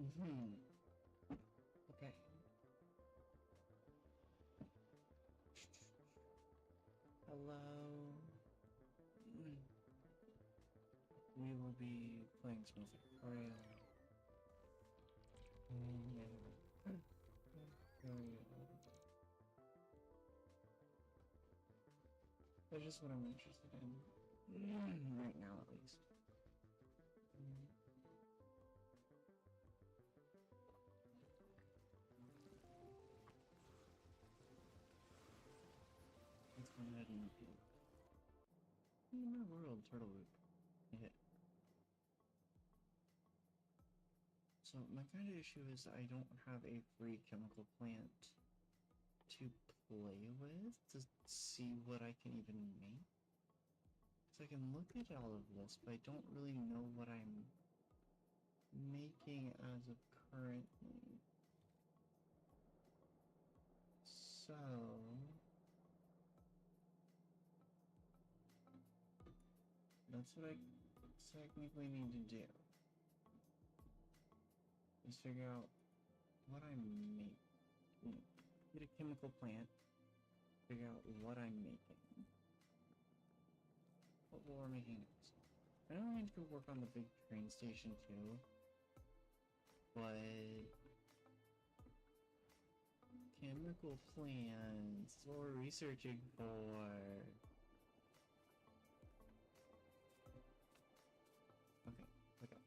Okay. Hello. We will be playing some factorio. That's just what I'm interested in. Right now, at least. Let's go ahead and do in my world turtle loop. Yeah. So my kind of issue is I don't have a free chemical plant to play with to see what I can even make. So I can look at all of this, but I don't really know what I'm making as of currently. So that's what I technically need to do. Is figure out what I'm making. Get a chemical plant, figure out what I'm making. What we're making next. I know I need to go work on the big train station too, but chemical plants, what we're researching for. Okay, okay.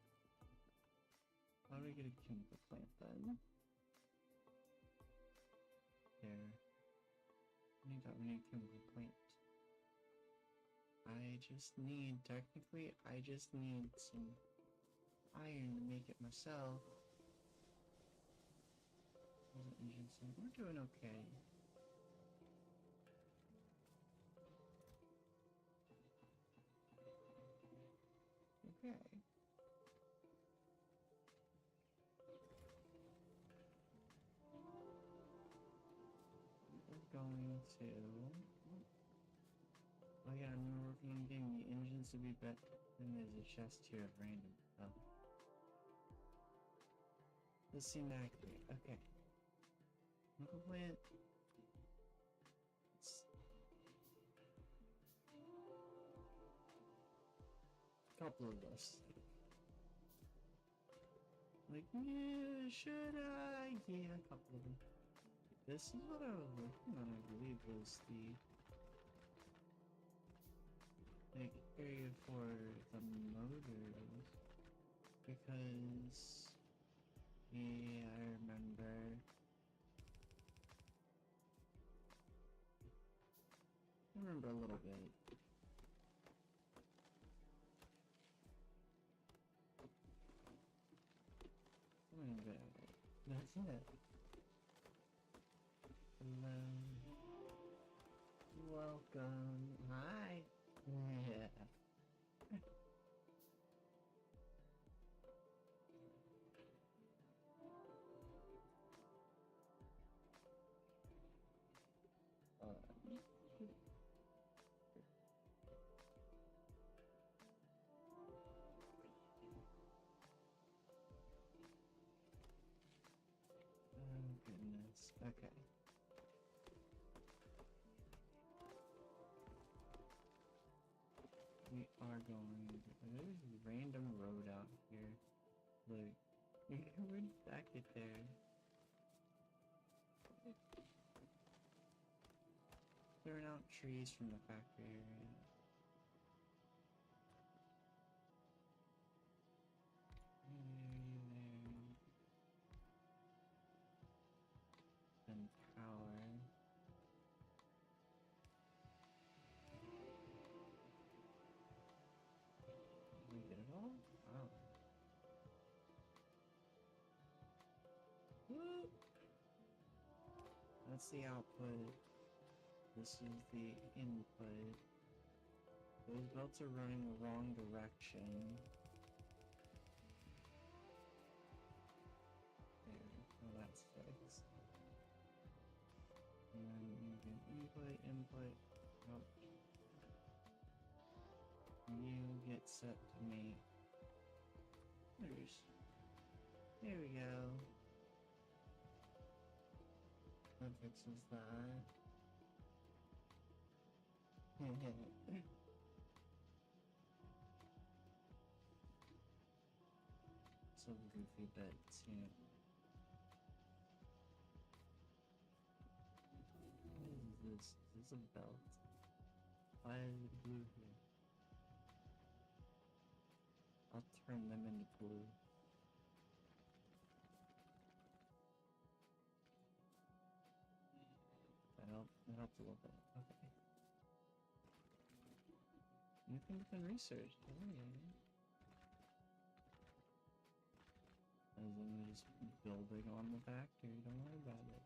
How do we get a chemical plant then? There. We need a chemical plant. Technically, I just need some iron to make it myself. We're doing okay. Okay. We're going to... Oh yeah, I'm working on getting the engines to be better. Then there's a chest here of random stuff. This seemed accurate. Okay. Chemical plant. Couple of us. Like, yeah, should I? Yeah, a couple of them. This is what I was working on, I believe, was the like area for the motors. Because yeah, I remember. I remember a little bit. That's it. Hello. Welcome. Hi. Yeah. Oh goodness. Okay. We are going. There's a random road out here. Look. Where did that get there? Clearing out trees from the factory area. And power. Did we get it all? Wow. Woo! That's the output. This is the input. Those belts are running the wrong direction. There, well that's fixed. And then you can input, oh. You get set to make. There's There we go. That fixes that. Some goofy bits, yeah. What is this? Is this a belt? Why is it blue here? I'll turn them into blue. That helped a little bit. Okay. New thing's been researched. Oh, yeah. As I'm just building on the factory, don't worry about it.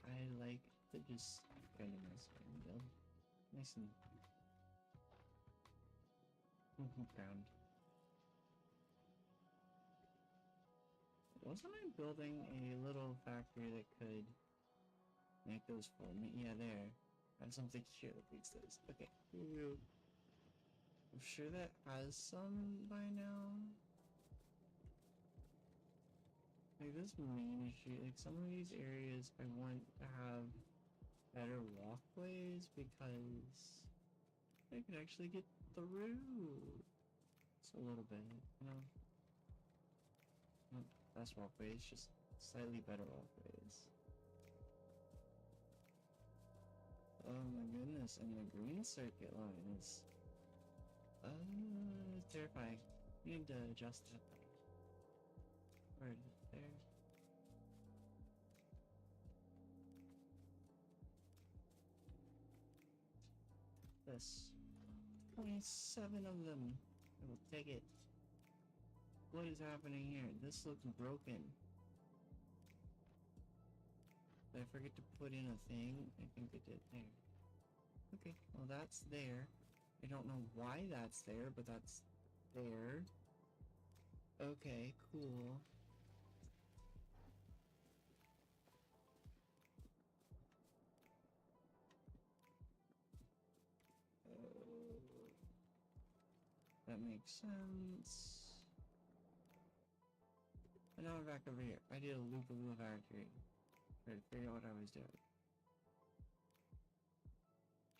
I like to just kind of mess around and build. Nice and ground. Wasn't I building a little factory that could make those for me? Yeah, there. I have something here that makes those. Okay. I'm sure that has some by now. Like this main street, like some of these areas I want to have better walkways because I could actually get through. Just a little bit, you know. Not best walkways, just slightly better walkways. Oh my goodness, and the green circuit line is terrifying. We need to adjust that. Where is it? There. This. 27 of them. I will take it. What is happening here? This looks broken. Did I forget to put in a thing? I think I did. There. Okay, well that's there. I don't know why that's there, but that's there. Okay, cool. That makes sense. And now we're back over here. I did a loop of the factory. Try to figure out what I was doing.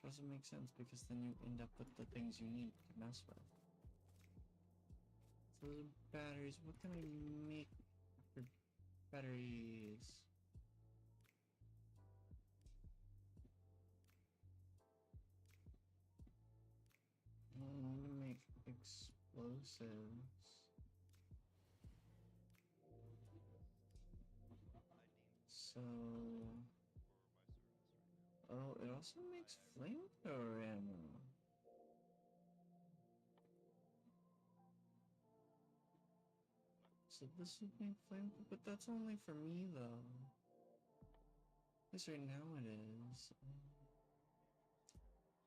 Doesn't make sense because then you end up with the things you need to mess with. So those are batteries. What can I make for batteries? I'm gonna make explosives. So... Oh, it also makes flamethrower ammo. So this would make flamethrower, but that's only for me though. At least right now it is.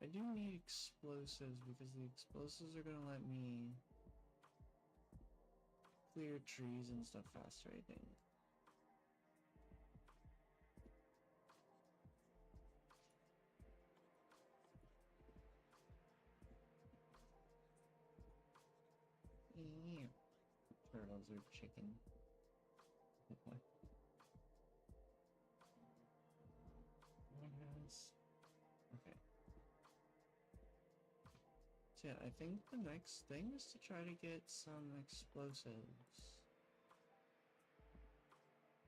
I do need explosives because the explosives are gonna let me clear trees and stuff faster, I think. Yeah. Turtles are chicken. What? What has... Okay. So yeah, I think the next thing is to try to get some explosives.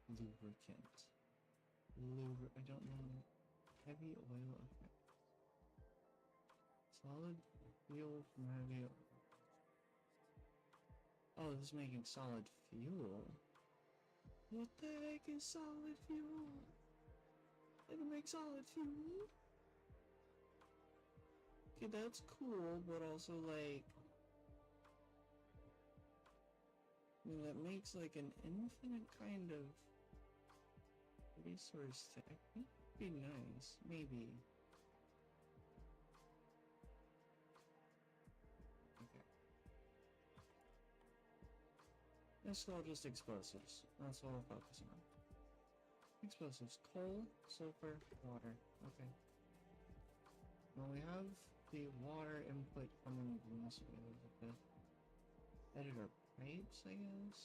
Lubricant. I don't know. Heavy oil effect. Solid fuel from heavy oil. Oh, this is making solid fuel. What the heck is solid fuel? I can make solid fuel? Okay, that's cool, but also like... I mean, that makes like an infinite kind of resource tech. I think it'd be nice, maybe. Okay. Let's call just explosives. That's what I'll focus on. Explosives. Coal, sulfur, water. Okay. Well, we have the water input coming from this way a little bit. Edit our pipes, I guess.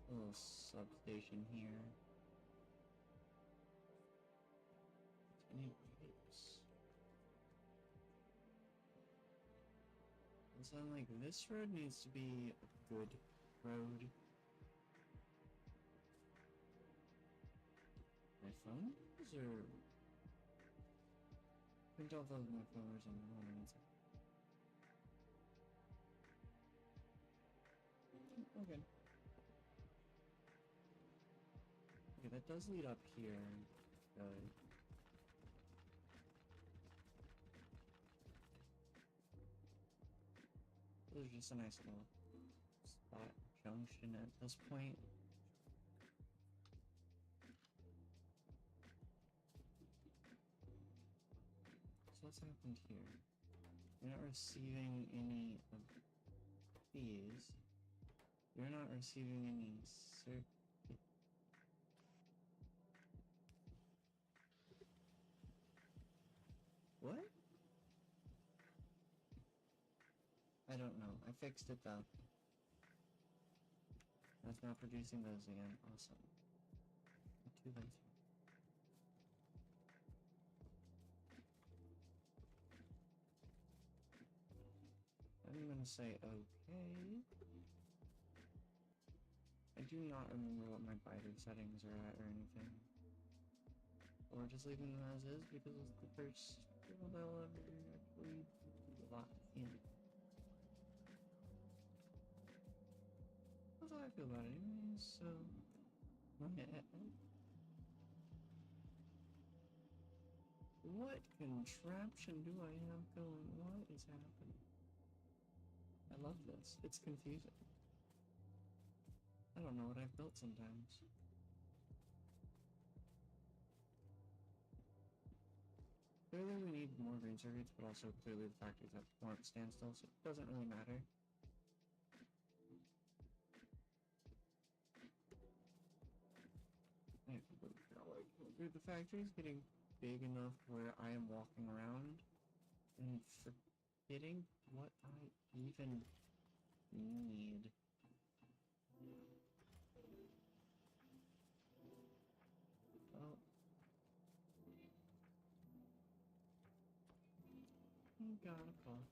A little substation here. Any pipes? It sounds like this road needs to be a good road. My phone is, or I can tell if those are my phone or something. Hold on one second. Okay. Okay, that does lead up here. Good. This is just a nice little spot junction at this point. So what's happened here? You're not receiving any of these. You're not receiving any circuit. What? I don't know. I fixed it though. That's not producing those again. Awesome. Too late. I'm gonna say okay. I do not remember what my biter settings are at or anything. Or just leaving them as is because it's the first build I'll ever actually lock in. That's how I feel about it anyways, so... What contraption do I have going? What is happening? I love this. It's confusing. I don't know what I've built sometimes. Clearly we need more green circuits, but also clearly the factories have more at standstill, so it doesn't really matter. I completely forgot what I can do. The factory's getting big enough where I am walking around and forgetting what I even need. Oh. Got a call.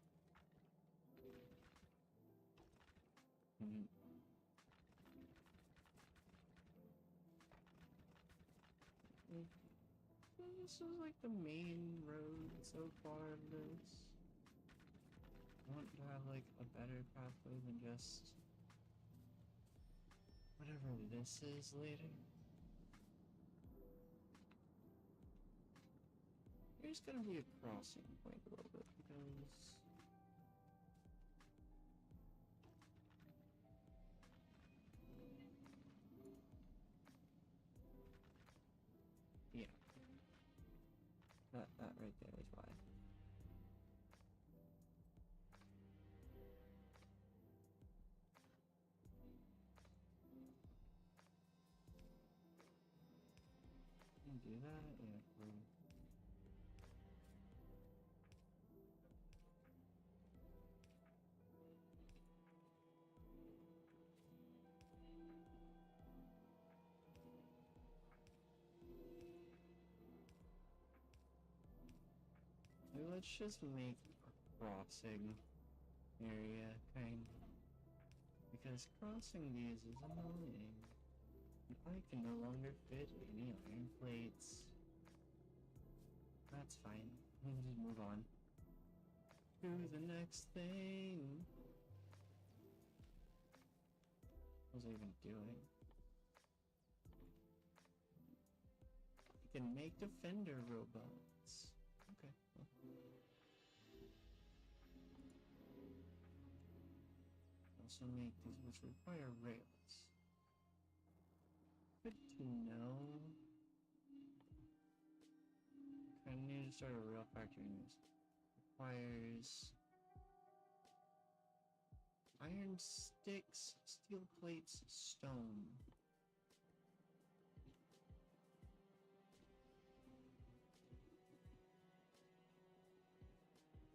This is like the main road so far of this. I want to have like a better pathway than just whatever this is later. There's gonna be a crossing point a little bit because yeah. That right there is why. Can you do that? Yeah, cool. Maybe let's just make a crossing area, kind of. Because crossing these is annoying. And I can no longer fit any iron plates. That's fine. We'll just move on to the next thing. What was I even doing? I can make defender robots. Okay. Well. Also make these which require rails. Good to know. I need to start a rail factory in this. Requires iron sticks, steel plates, stone.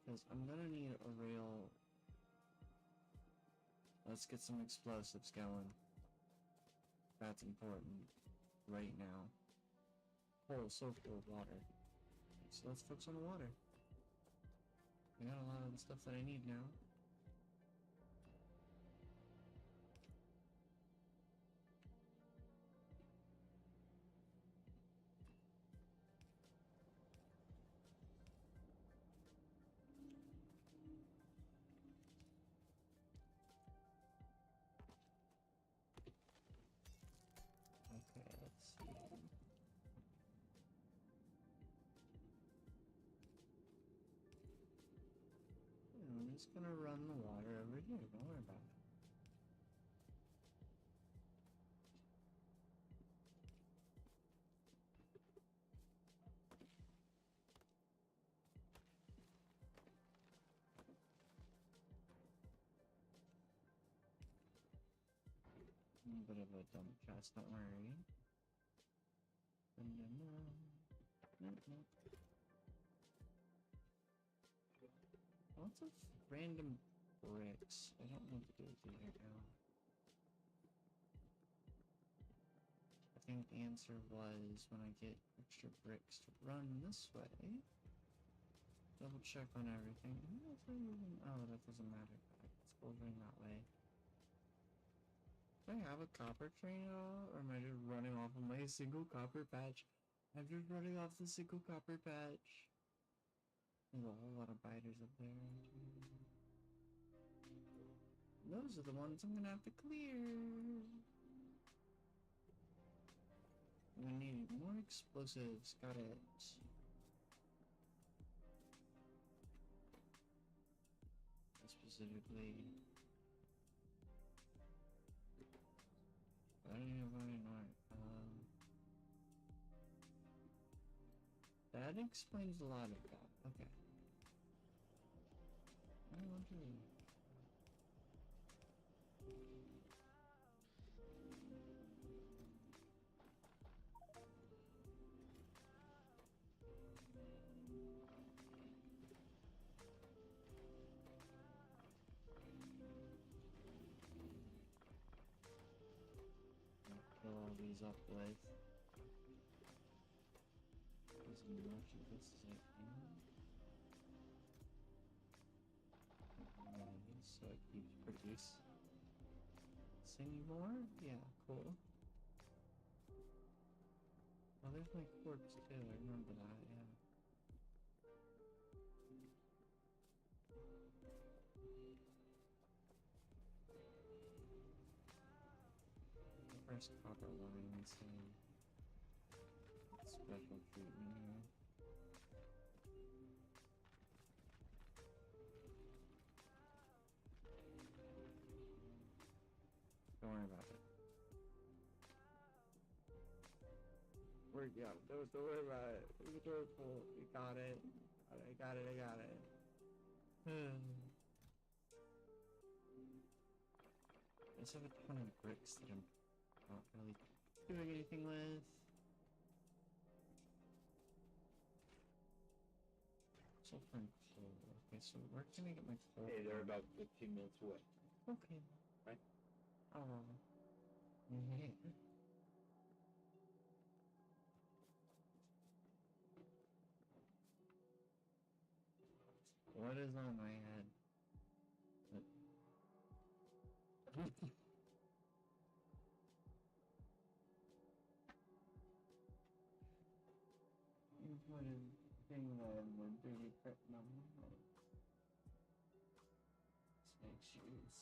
Because I'm gonna need a rail. Let's get some explosives going. That's important right now. Oh, so full of water. So let's focus on the water. I got a lot of the stuff that I need now. Okay, let's see. I'm just gonna run the water over here, don't worry about it. A bit of a dump chest, don't worry. Lots of random bricks. I don't know what to do with these right now. I think the answer was when I get extra bricks to run this way. Double check on everything. Oh, that doesn't matter. It's over that way. Do I have a copper train at all? Or am I just running off of my single copper patch? I'm just running off the single copper patch. There's a whole lot of biters up there. Those are the ones I'm gonna have to clear. I'm gonna need more explosives. Got it. Specifically. I don't even know. That explains a lot of that. Okay. I want to. Fill all these up with as much of this as I can. So it keeps producing more? Yeah, cool. Oh, there's my corpse too, I remember that, yeah. The first copper lines and special treatment here. Don't worry about it. Don't worry about it. Be careful. We got it. I got it. I just have a ton of bricks that I'm not really doing anything with. Sulfur and coal. Okay, so where can I get my coal? Hey, they're about 15 minutes away. Okay. Right? Oh. What is on my head? You put a thing on the 3D print number. Let's make sure it's...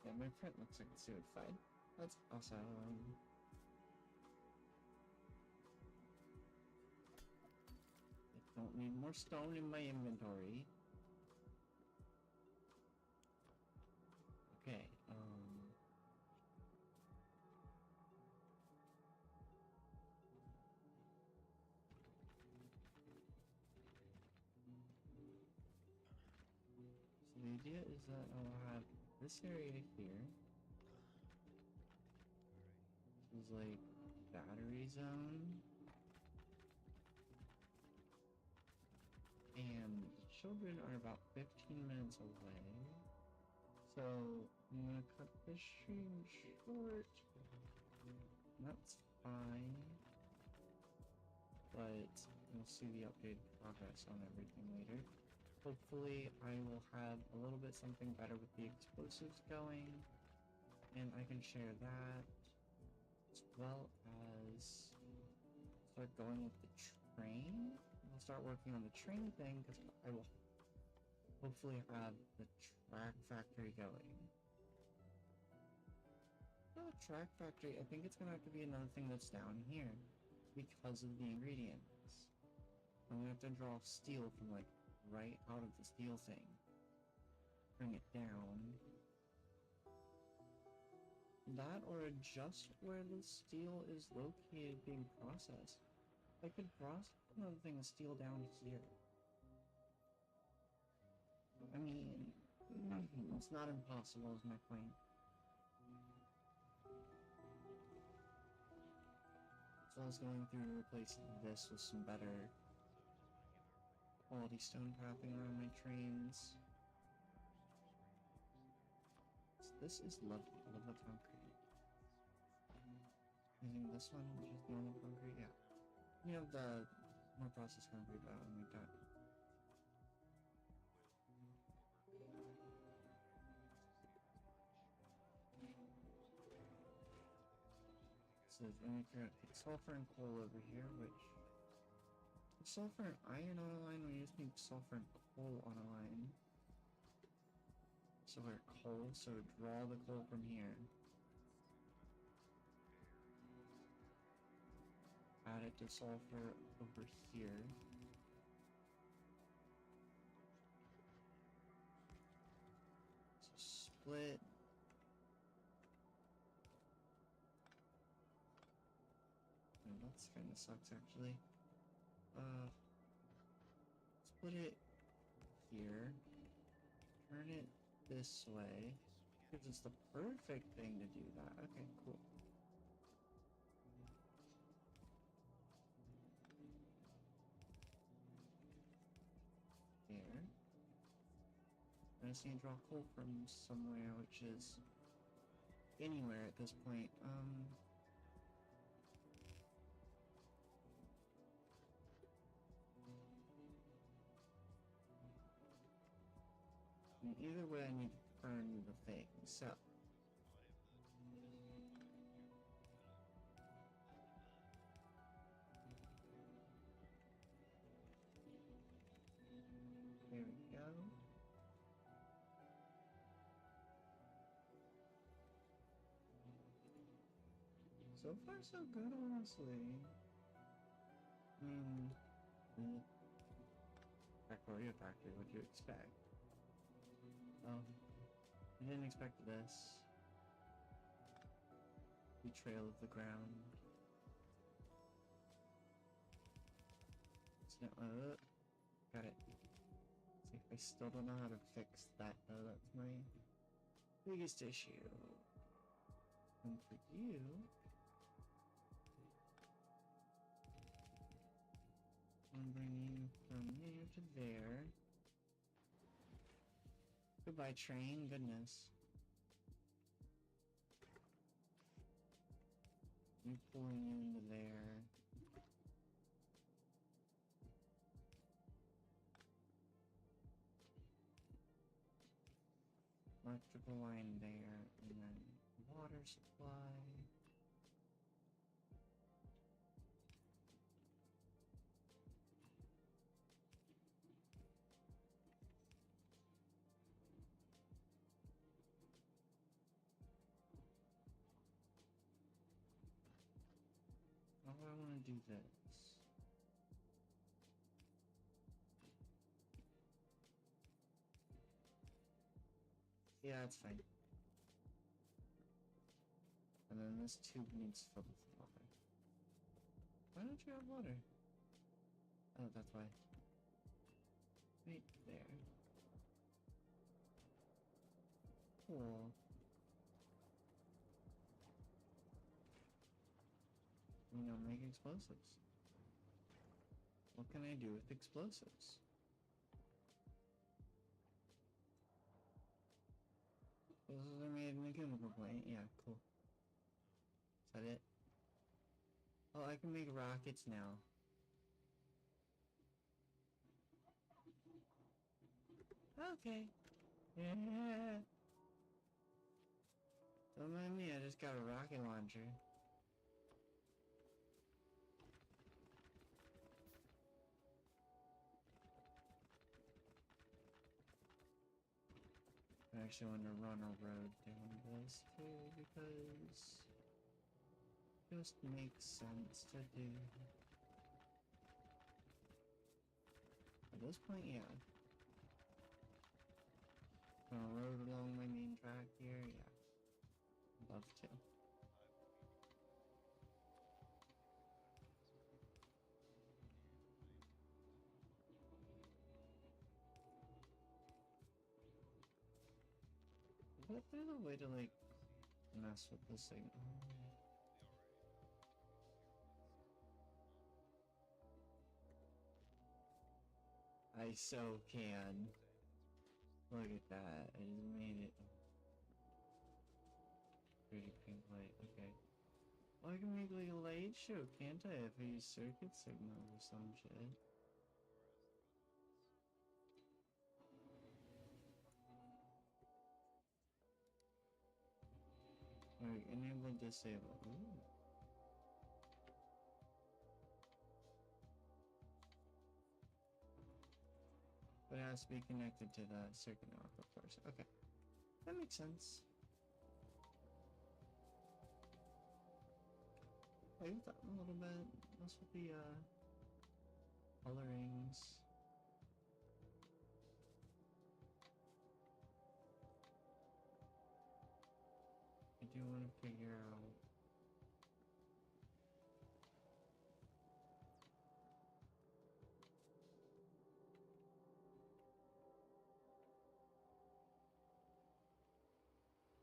Yeah, my print looks like it's doing fine. That's awesome. I don't need more stone in my inventory. Okay, so the idea is that I'll have this area here. This is like battery zone. children are about 15 minutes away. So I'm gonna cut this stream short. That's fine. But we'll see the updated progress on everything later. Hopefully I will have a little bit something better with the explosives going, and I can share that, as well as start going with the train. We'll start working on the train thing, because I will hopefully have the track factory going. For the track factory, I think it's gonna have to be another thing that's down here, because of the ingredients. I'm gonna have to draw steel from, like, right out of the steel thing. Bring it down. That, or adjust where the steel is located being processed. I could process another thing of steel down here. I mean, it's not impossible is my point. So I was going through to replace this with some better quality stone crafting around my trains. So this is lovely. I love the concrete. Using this one, which is normal concrete, yeah. You have the more processed concrete, but I don't like that. So let me figure out, take sulfur and coal over here, which... sulfur and iron on a line, we just need sulfur and coal on a line. So we're coal, so draw the coal from here. Add it to sulfur over here. So split. And that's kinda sucks actually. Split it here. Turn it this way. Because it's the perfect thing to do that. Okay, cool. There. I just need to draw coal from somewhere, which is anywhere at this point. And either way, I need to burn the thing, so. There we go. So far, so good, honestly. Factorio factory, what'd you expect? Oh, I didn't expect this. Betrayal of the ground. So, got it. See, I still don't know how to fix that though, that's my biggest issue. And for you... I'm bringing you from there to there. Goodbye, train. Goodness. I'm pulling you into there. Electrical line there, and then water supply. How do I want to do this? Yeah, that's fine. And then this tube needs filled with water. Why don't you have water? Oh, that's why. Right there. Cool. You know, make explosives. What can I do with explosives? Explosives are made in a chemical plant. Yeah, cool. Is that it? Oh, I can make rockets now. Okay. Yeah. Don't mind me, I just got a rocket launcher. I actually want to run a road down this too because it just makes sense to do. At this point, yeah. On a road along my main track here, yeah. Love to. But there's a way to like mess with this thing. I so can. Look at that. I just made it. Pretty pink light. Okay. Well, I can make like a light show, can't I? If I use circuit signal or some shit. Alright, enable disable. Ooh. But it has to be connected to the circuit network, of course. Okay. That makes sense. Play with that a little bit. Mess with the colorings. I do want to figure out.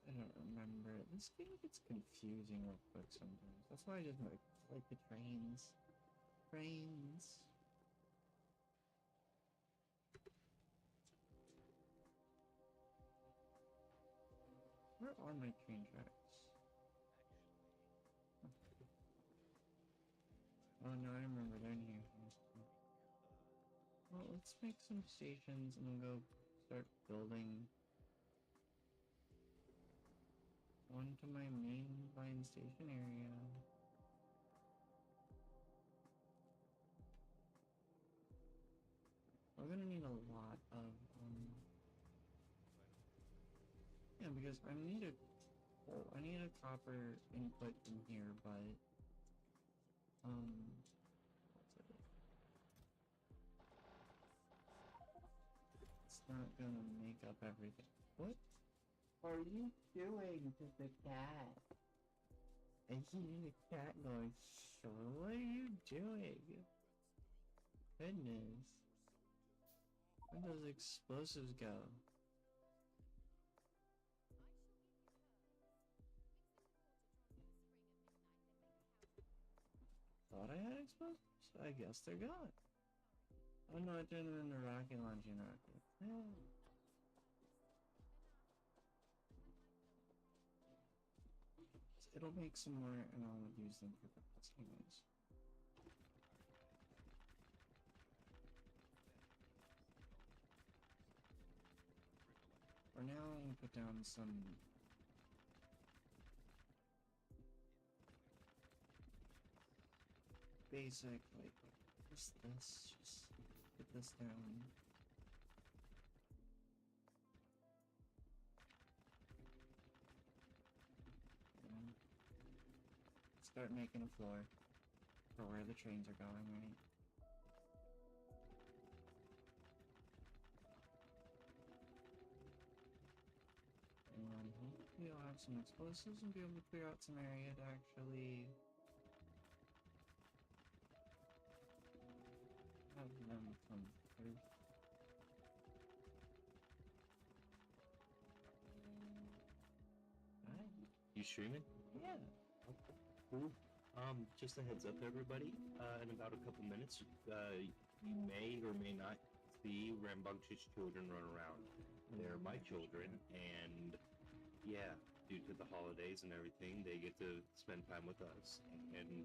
I don't remember. This game gets confusing real quick sometimes. That's why I just like the trains. Trains. Where are my train tracks? Oh no, I remember they're in here. Well, let's make some stations and we'll go start building one to my main line station area. We're gonna need a lot of yeah, because I need a copper input in here, but what's it? It's not gonna make up everything. What are you doing to the cat? I hear the cat going, "Sure, what are you doing?" Goodness. Where those explosives go? Thought I had explosives? I guess they're gone. Oh no, I turned them into rocket launching rockets. Yeah. It'll make some more and I'll use them for rockets anyways. For now, I'm gonna put down some basic, like, just this, just put this down. And start making a floor for where the trains are going, right? And hopefully I'll have some explosives and be able to clear out some area to actually have them come through. Hi. You streaming? Yeah. Okay, cool. Just a heads up, everybody. In about a couple minutes, you may or may not see rambunctious children run around. They're my children, and yeah, due to the holidays and everything, they get to spend time with us. And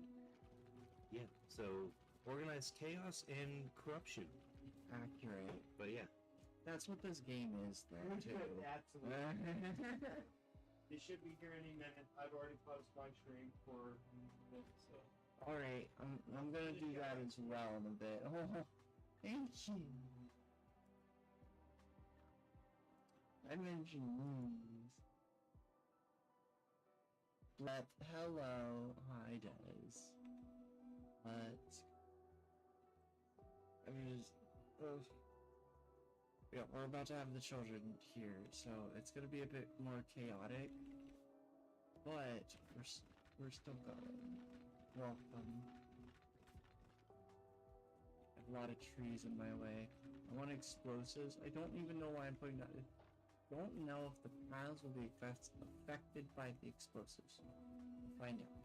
yeah, so organized chaos and corruption. Accurate. But yeah, That's what this game is, though, too. Absolutely. They should be here any minute. I've already paused my stream for this, so. Alright, I'm gonna do that as well in a bit. Oh, thank you. I mentioned move. But hello, hi Des. But I was, yeah, we're about to have the children here, so it's gonna be a bit more chaotic. But we're still going. Welcome. I have a lot of trees in my way. I want explosives. I don't even know why I'm putting that. I don't know if the paths will be affected by the explosives. We'll find out.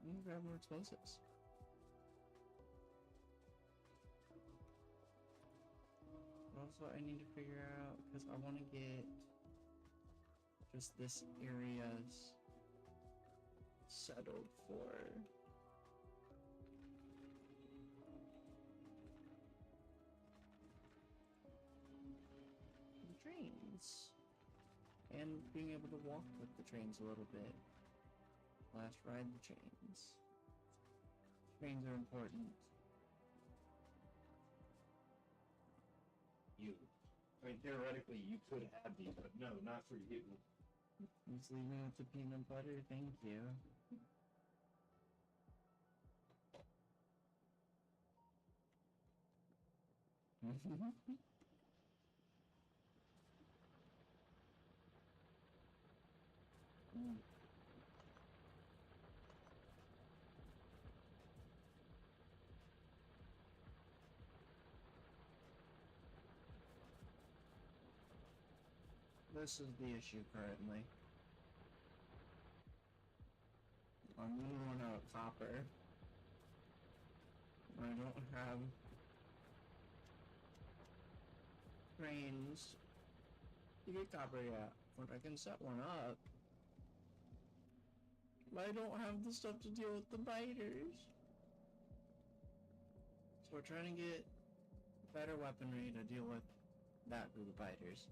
I'm gonna grab more explosives. Also, I need to figure out, because I want to get just this area settled for. The trains. And being able to walk with the trains a little bit. Last ride the trains. Trains are important. You. I mean, theoretically, you could have these, but no, not for you. Just leave me with the peanut butter, thank you. This is the issue currently. I'm running out of copper. I don't have trains to get copper yet, but I can set one up. But I don't have the stuff to deal with the biters. So we're trying to get better weaponry to deal with that group of biters.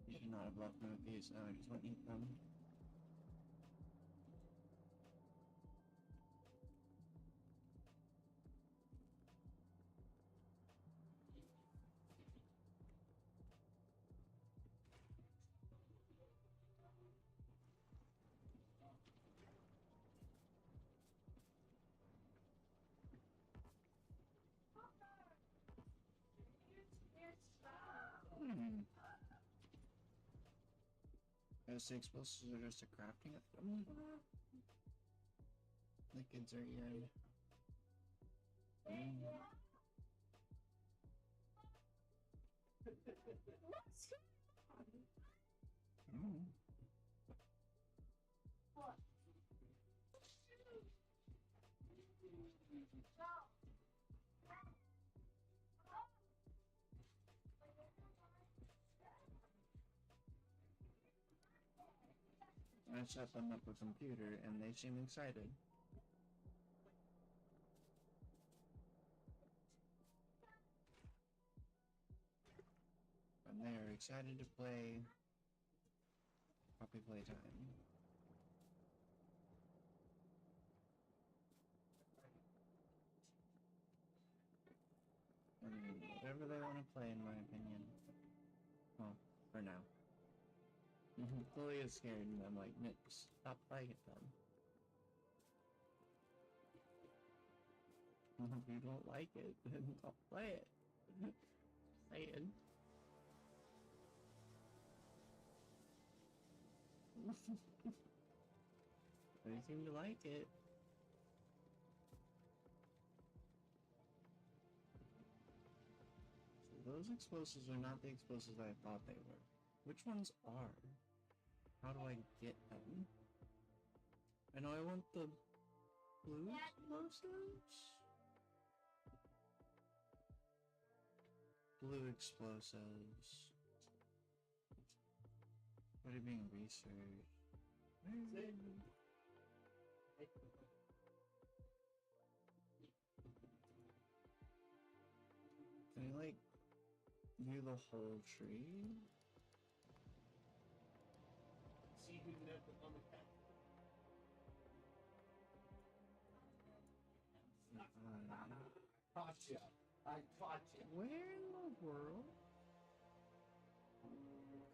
You should not have left me with these, I just want to eat them. Those explosives are just a crafting item. The kids are here. I set them up a computer and they seem excited. And they are excited to play Puppy Playtime. And whatever they want to play, in my opinion. Well, for now. Chloe is scared and I'm like, Nick, stop playing it then. If you don't like it, then don't play it. Saying. They seem to like it. So those explosives are not the explosives I thought they were. Which ones are? How do I get them? I know I want the blue explosives? Blue explosives. What are being researched? Where is it? Can I like view the whole tree? See who lived on the cat. Caught you. I caught you. Where in the world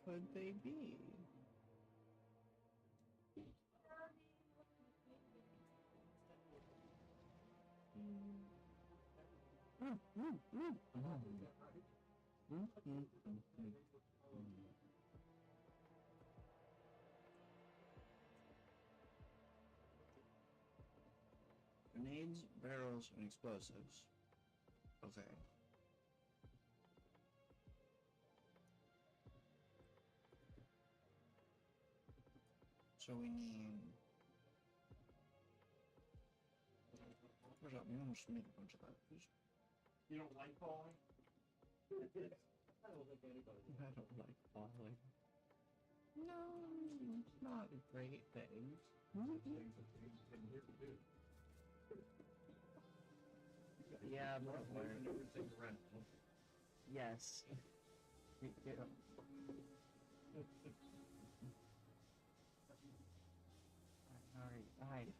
could they be? Grenades, barrels, and explosives. Okay. So we need. What's up? We almost made a bunch of those. You don't like falling? I don't think anybody. I don't like falling. No, it's not a great thing. Yeah, I'm not learning everything around. Yes. Get up. Alright, hide.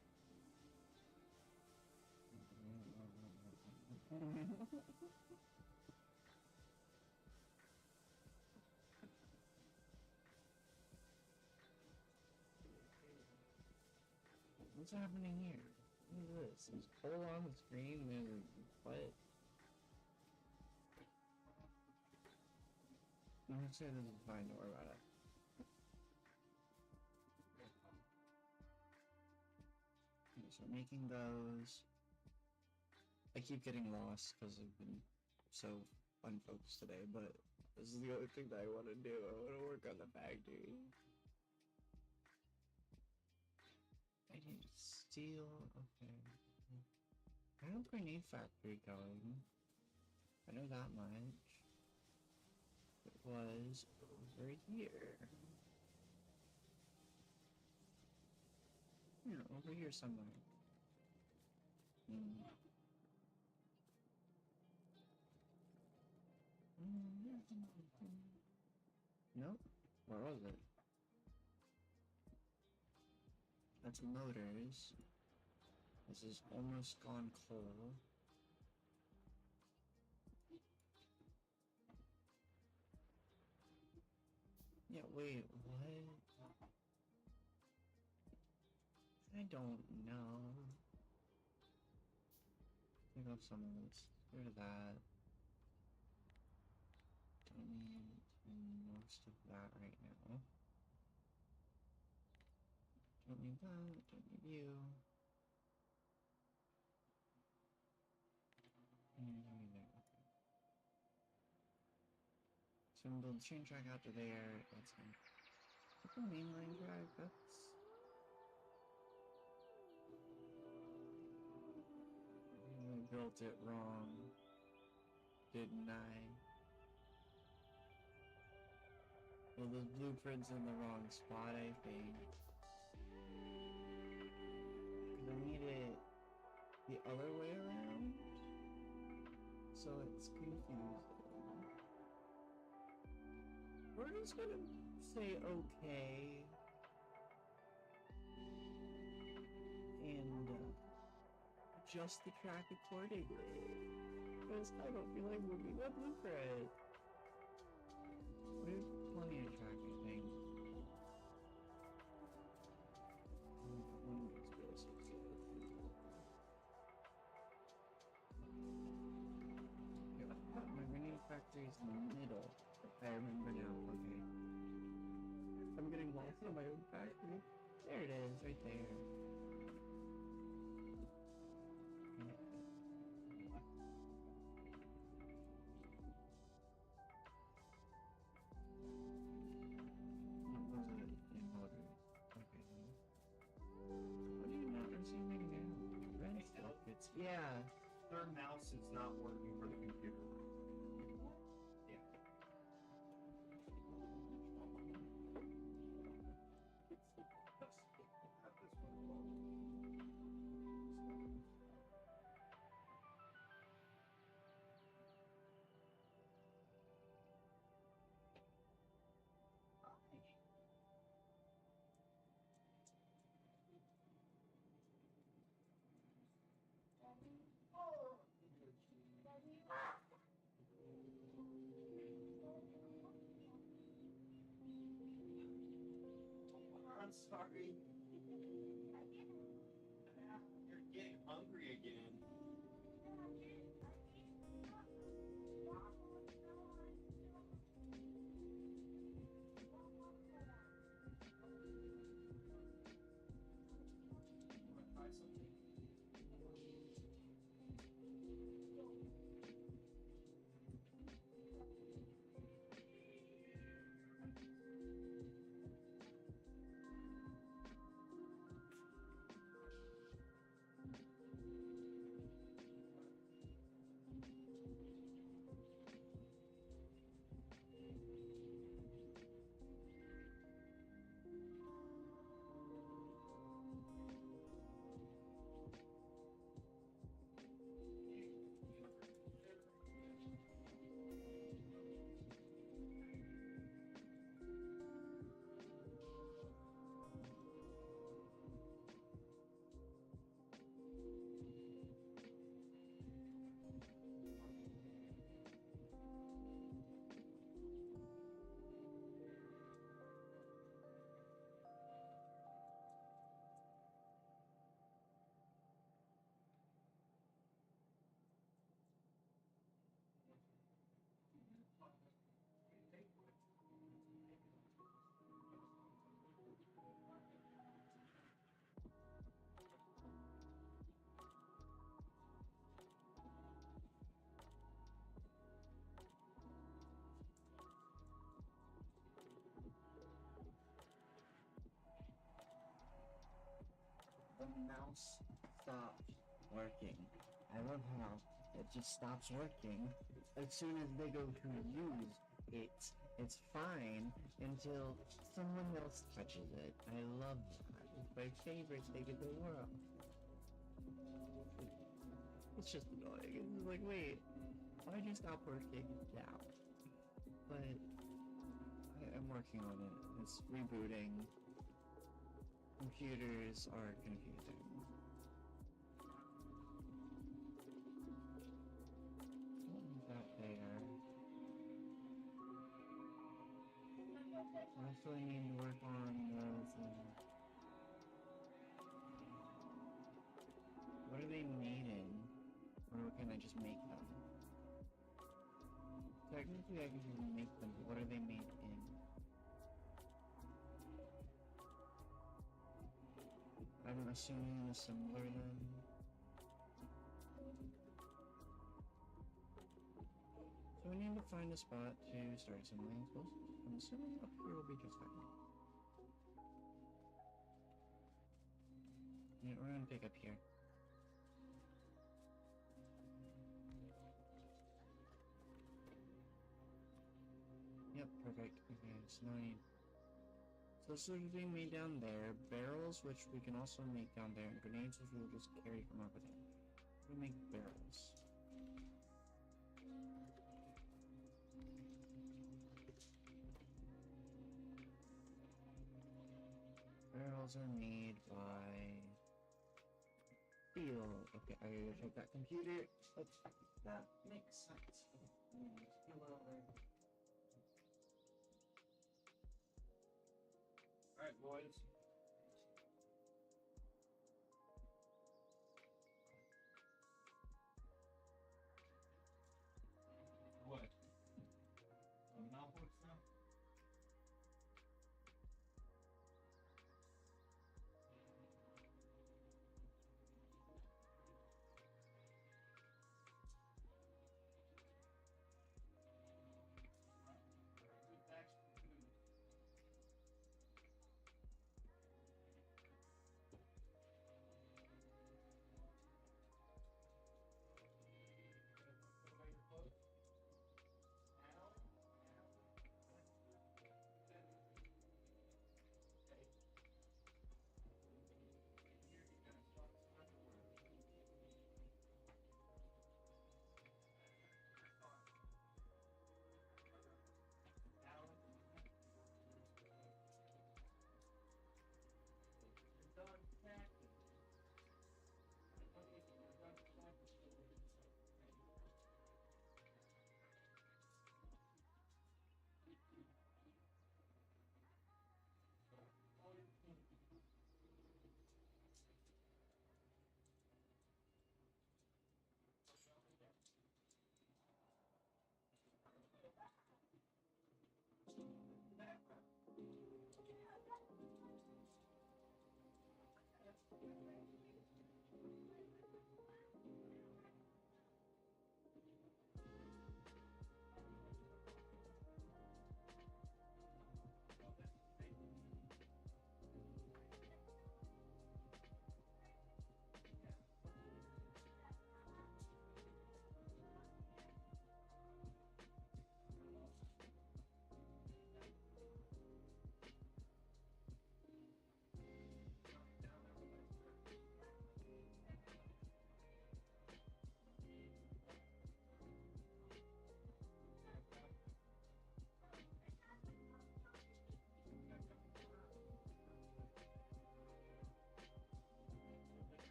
What's happening here? What is this? There's coal on the screen, there's what? I'm gonna say this is fine, don't worry about it. Okay, so making those. I keep getting lost because I've been so unfocused today, but this is the only thing that I want to do. I want to work on the factory. I need steel. Okay. I have a grenade factory going. I know that much. It was over here. Yeah, over here somewhere. Nope. Where was it? That's motors. This is almost gone coal. Yeah, wait, what? I don't know. Think of some of this. Get rid of that. Don't need most of that right now. Don't need that. Don't need you. So I'm build train track out to there. That's fine. The mainline track. That's. I built it wrong, didn't I? Well, the blueprint's in the wrong spot, I think. Because I need it the other way around. So it's confusing. We're just gonna say okay. And adjust the track accordingly. Because I don't feel like moving that blueprint. We have plenty of track, I think. My grenade factory is in the middle. I remember now, okay. I'm getting lost in my own factory. There it is, right there. Yeah. Their mouse is not working for the computer. Yeah. sorry. You're getting hungry again. Wanna try something? The mouse stopped working. I love how it just stops working as soon as they go to use it. It's fine until someone else touches it. I love that. It's my favorite thing in the world. It's just annoying. It's just like, wait, why'd you stop working now? But I'm working on it. It's rebooting. Computers are confusing. What is that there? I also need to work on those. What are they made in? Or can I just make them? Technically, I can just make them, but what are they made in? I'm assuming an assembler then. So we need to find a spot to start assembling. I'm assuming up here will be just fine. Yeah, we're gonna pick up here. Yep, perfect. Okay, so now we need... So this is being made down there. Barrels, which we can also make down there. And grenades, which we'll just carry from over there. We make barrels. Barrels are made by... steel. Okay, I gotta check that computer. That makes sense. Alright, boys. What? Mouthwash now?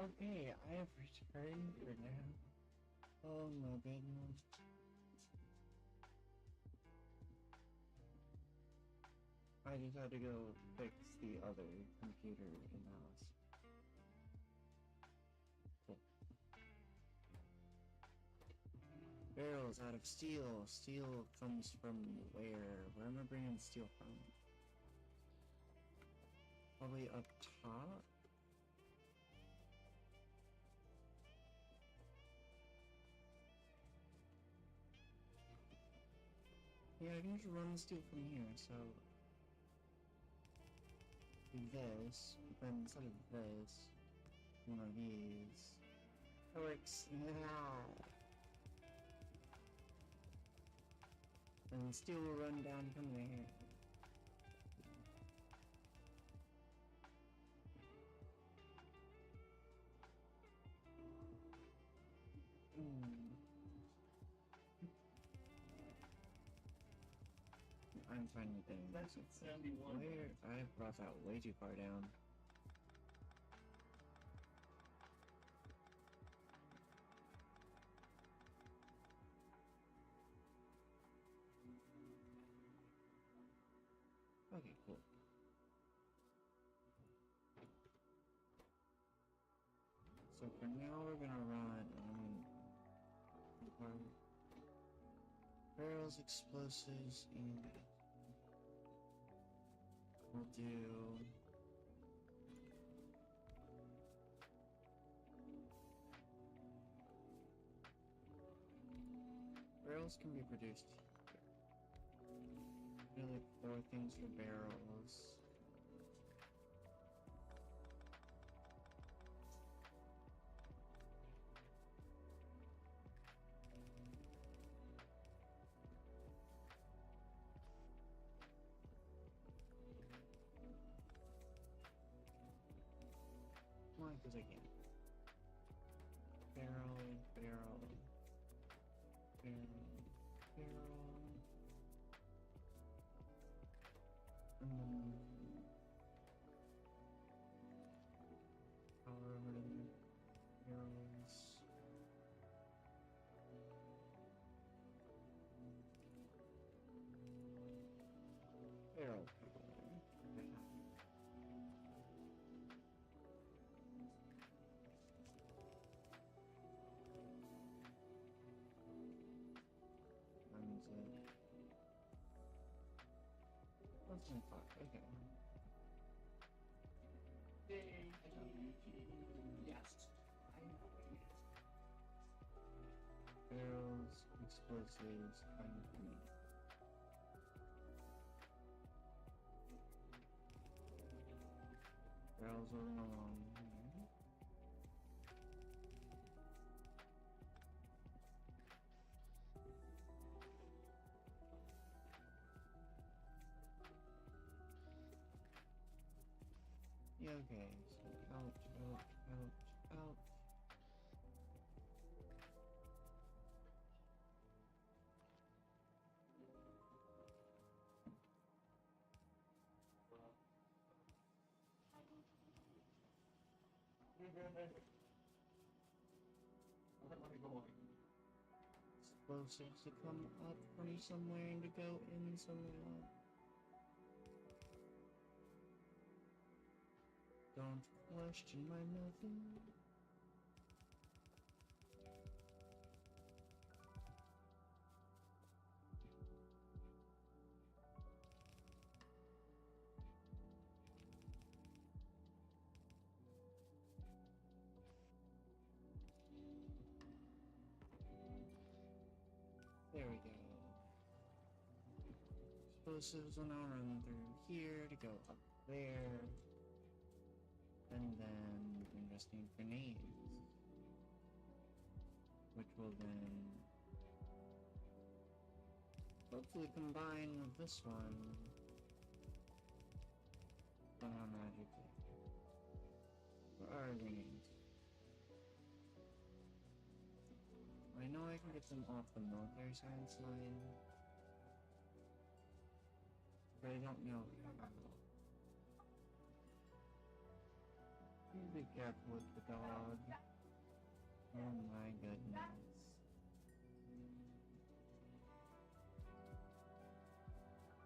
Okay, I have returned for now. Oh my goodness. I just had to go fix the other computer and mouse. Cool. Barrels out of steel. Steel comes from where? Where am I bringing steel from? Probably up top? Yeah, I can just run the steel from here, so... do this, but then instead of this, one of these... That works now! And the steel will run down from there. I'm finding things. That's at 71. Where? I brought that way too far down. Okay, cool. So for now we're gonna run barrels, explosives, and we'll do barrels can be produced here. Like 4 things for barrels. Why? Because I can. Barrel, barrel, barrel, barrel. And then power over to the barrels. Barrel power. Times it. Less than 5, okay. Yes. Barrels, explosives, concrete. Barrels are along here. Yeah, okay, so out, out, out, out. Where am I going? Explosives to come up from somewhere and to go in somewhere. Don't question my method. There we go. Explosives will now run through here to go up there. And then investing grenades. Which will then hopefully combine with this one. Somehow magically. Where are grenades? I know I can get them off the military science line, but I don't know how. Please be careful with the dog. Oh my goodness.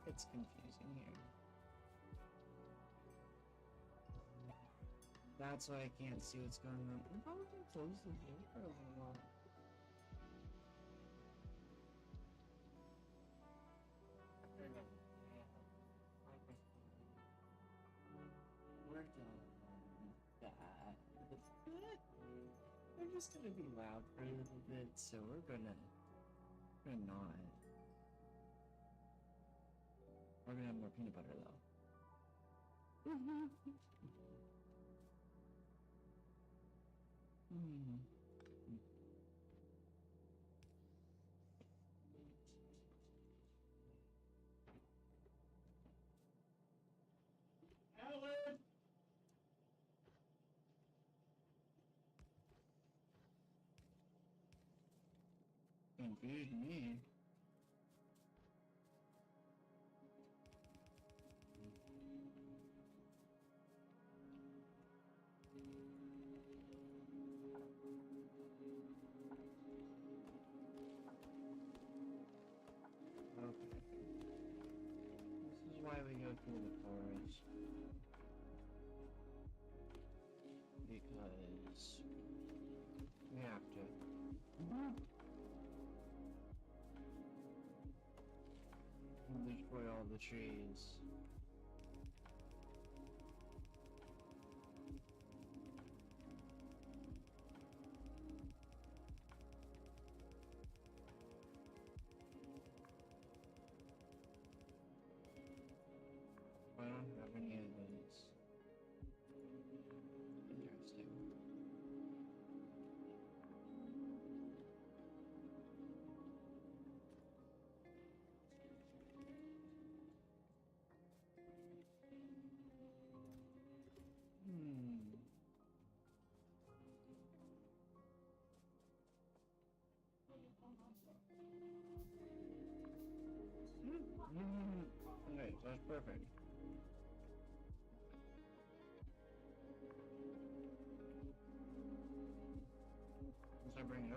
It's confusing here. That's why I can't see what's going on. I'm probably gonna close the door for a little while. We're done with that. They're just gonna be loud for a little bit, so we're gonna not. We're gonna have more peanut butter though. Hmm. Alan! Confused me. Okay. This is why we go through the forest. Because we have to. And destroy all the trees. I don't have any of those. Interesting. Hmm. Okay, that's perfect.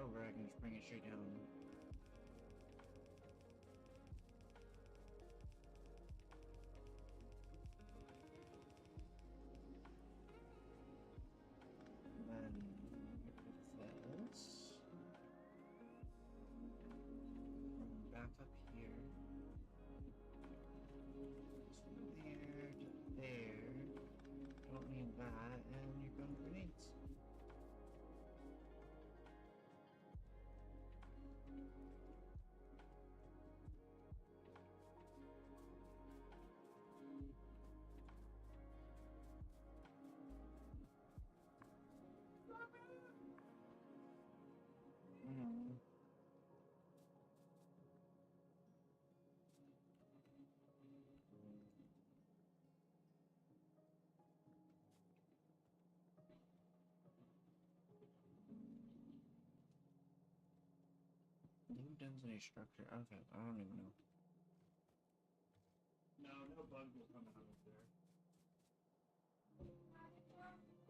over, I can just bring it straight down. Then this. Back up here. There to there. Don't need that, and you're going grenades. Mm. New density structure. Okay, I don't even know. No bugs will come out of there.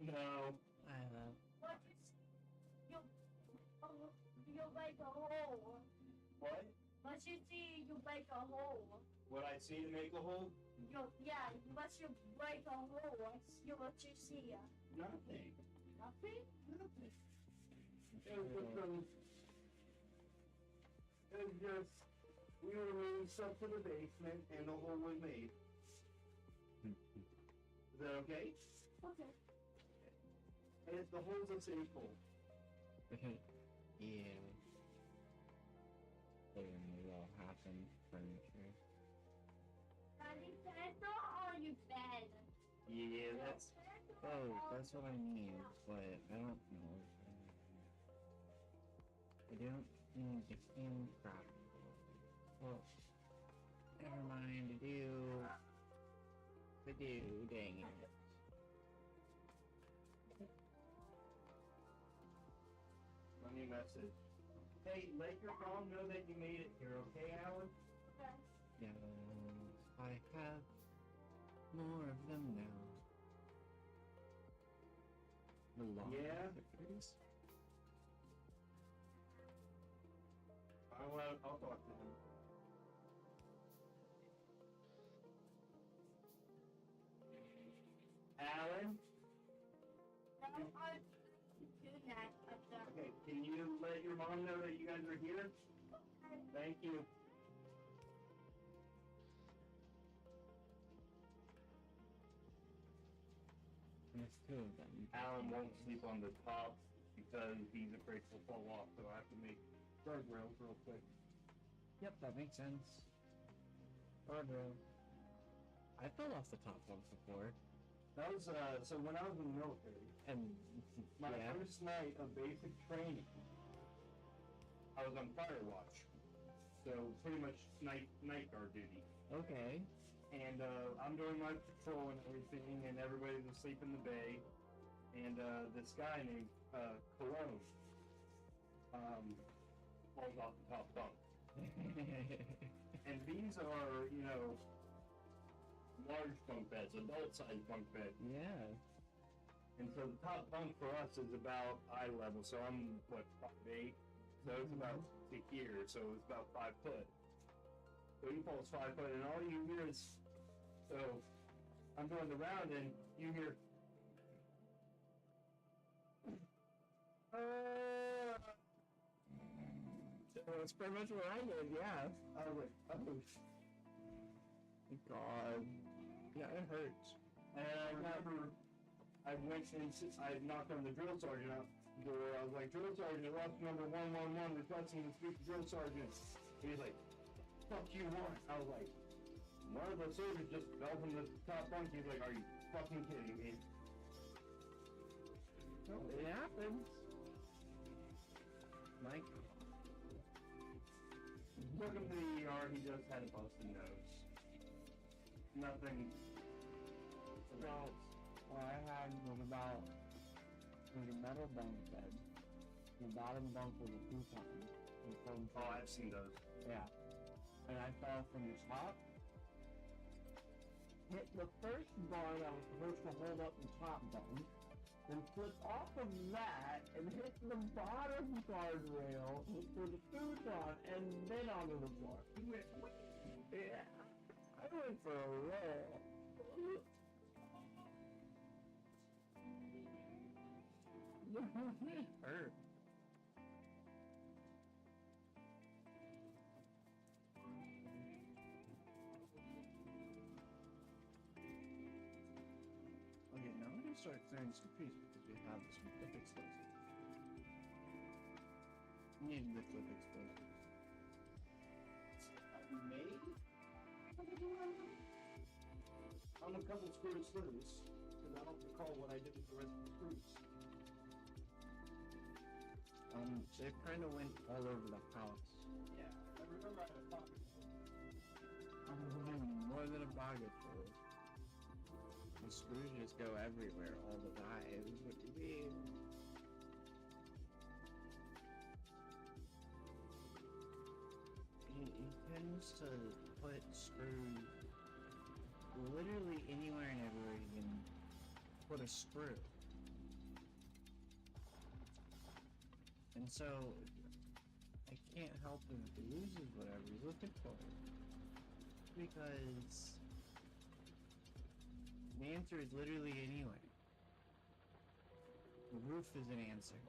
No. I have. What is you make a hole? What? What you see, you make a hole. What I see to make a hole? Yeah, what you break a hole? What you see? Nothing. Nothing? Nothing. It was just, we were moving stuff to the basement and the hole was made. Is that okay? Okay. And it's the hole's a safe hole. Yeah. There will happen. Furniture. Daddy, pencil or you bed? Yeah, that's... Oh, that's what I need, but I don't know. I don't need the handcraft. Well, never mind. I do. Dang it. Funny message. Hey, let your mom know that you made it here, okay, Alan? Okay. Yes, I have more of them now. The long Yeah? pictures. I'll talk to him. Alan? No, I'm doing that. Okay, can you let your mom know that you guys are here? Thank you. There's two of them. Alan won't sleep on the top because he's afraid he'll fall off, so I have to make guardrails real quick. Yep, that makes sense. Guardrail. I fell off the top once before. That was, so when I was in the military, And my yeah. first night of basic training, I was on fire watch. So pretty much night guard duty. Okay. And I'm doing my patrol and everything, and everybody's asleep in the bay. And this guy named Cologne falls off the top bunk. And these are, you know, large bunk beds, adult-sized bunk beds. Yeah. And so the top bunk for us is about eye level. So I'm, what, 5'8"? So it's about to here, so it's about 5 foot. So he falls 5 foot, and all you hear is, so I'm doing the round, and you hear, That's pretty much what I did, yeah. I was like, oh. God. Yeah, it hurts. And I remember I went and I knocked on the drill sergeant door. I was like, drill sergeant, lost number 111, requesting to speak to drill sergeant. He's like, fuck you want? I was like, one of the soldiers just fell from the top bunk. He's like, are you fucking kidding me? Well, it happens. Mike. Took him to the ER. He just had a busted nose. Nothing. Well, what I had was about, was a metal bunk bed. The bottom bunk was a futon. Oh, I've seen those. Yeah. And I fell from the top. Hit the first bar that was supposed to hold up the top bunk. then flip off of that and hit the bottom guardrail for the futon and then onto the floor. You went, yeah, I went for a roll. Hurt. Okay, now we're gonna start clearing some trees because we have some cliff explosives. We need liquid explosives. Maybe? On a couple screws loose, because I don't recall what I did with the rest of the screws. They kind of went all over the house. Yeah, I remember I had a pocket. More than a pocket full. The screws just go everywhere all the time. What do you mean? He tends to put screws literally anywhere and everywhere you can put a screw. And so, I can't help him if he loses whatever he's looking for. Because the answer is literally anywhere. The roof is an answer.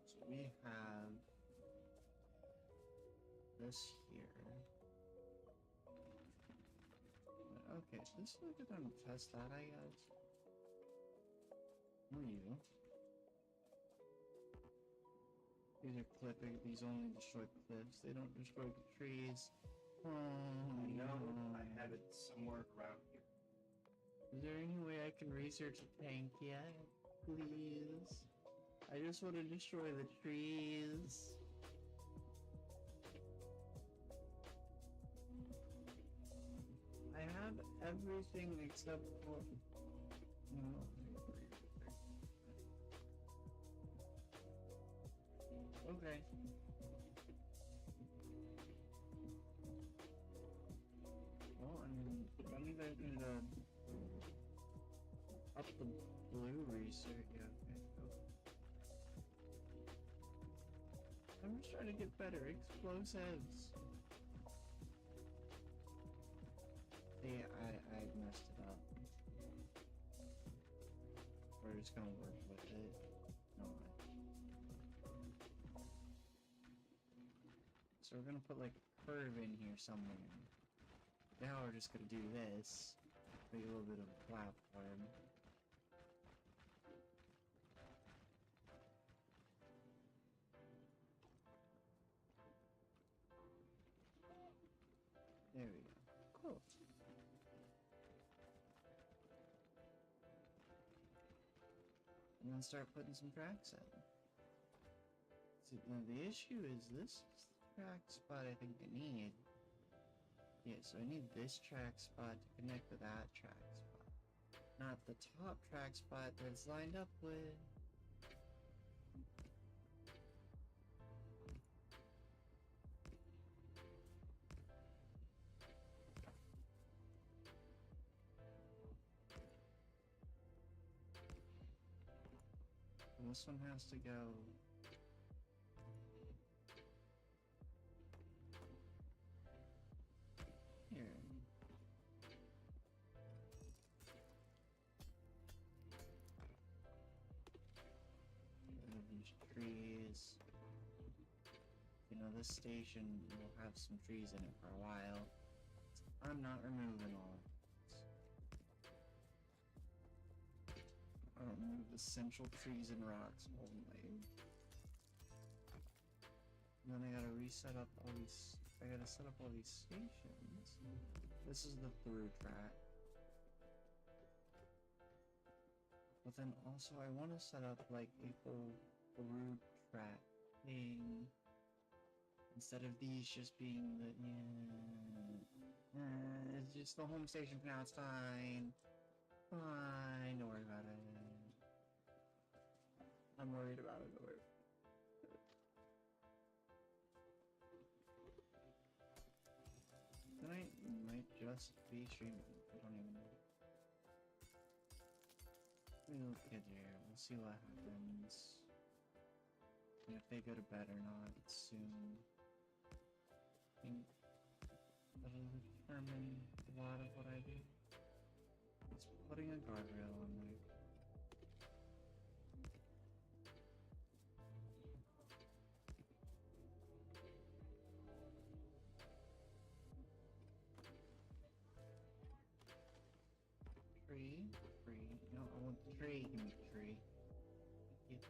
So we have this here. Okay, this is a good time to test that, I guess. Who are you? These are clipping. These only destroy cliffs. They don't destroy the trees. Oh, I know no. I have it somewhere around here. Is there any way I can research a tank yet? Please. I just want to destroy the trees. I have everything except for... No. Okay. Well, I mean, I'm either gonna up the blue research. Yeah, okay. I'm just trying to get better explosives. See, I messed it up. We're just gonna work with it. No. So we're gonna put like a curve in here somewhere. Now we're just gonna do this. Make a little bit of a platform. There we go. Cool. And then start putting some tracks in. See, now the issue is this is the track spot I think I need. Yeah, so I need this track spot to connect to that track spot. Not the top track spot that it's lined up with. And this one has to go here. These trees. You know, this station will have some trees in it for a while. I'm not removing all. I don't remove essential trees and rocks only. And then I gotta reset up all these. I gotta set up all these stations. This is the through track. But then also I want to set up like a full through track thing. Instead of these just being the, it's just the home station for now, it's fine. Fine, don't worry about it. I'm worried about it, don't worry. request to be streaming? I don't even know. We'll get there. We'll see what happens. And if they go to bed or not soon. I think that'll determine a lot of what I do. It's putting a guardrail on there. Tree. No, I want the tree. Give me the tree. Thank you.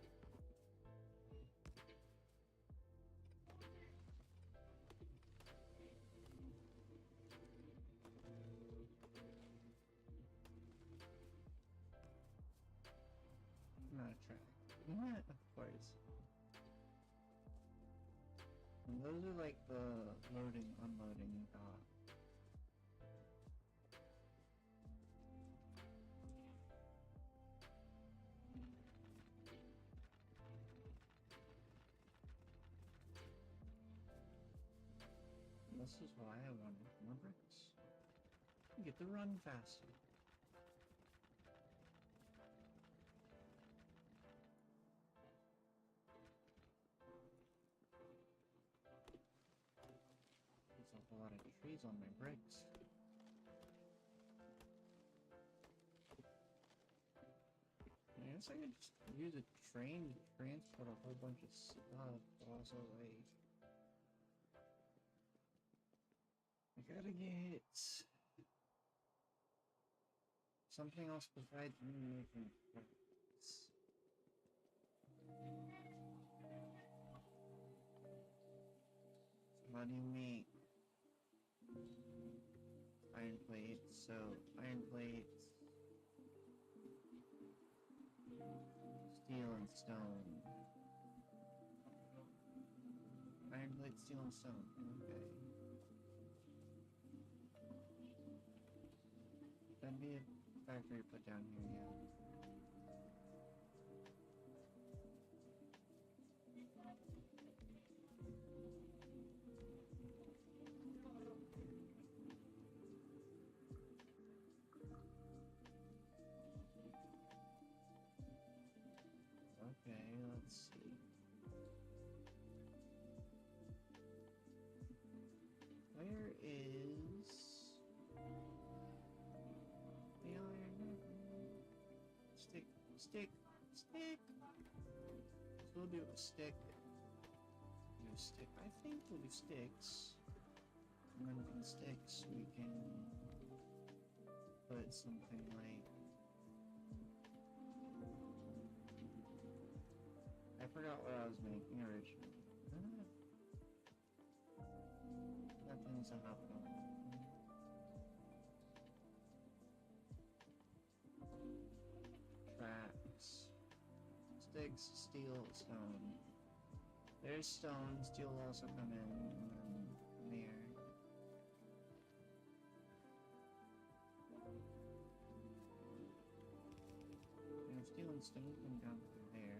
Not a track. Of course. And those are like the loading, unloading dock. This is why I wanted more bricks. Get to run faster. There's a lot of trees on my bricks. I guess I could just use a train to transport a whole bunch of stuff, but also like I gotta get something else besides me making bricks. So how do you make iron plates? So iron plates, steel and stone. Iron plate, steel and stone. Okay. That'd be a factory put down here, yeah. Okay, let's see. Where is the iron? Stick. So we'll do a stick. I think we'll do sticks. And then from sticks we can put something like, I forgot what I was making originally. Nothing's happening. Tracks. Sticks, steel, stone. There's stone, steel will also come in, and then there. And steel and stone come down through there.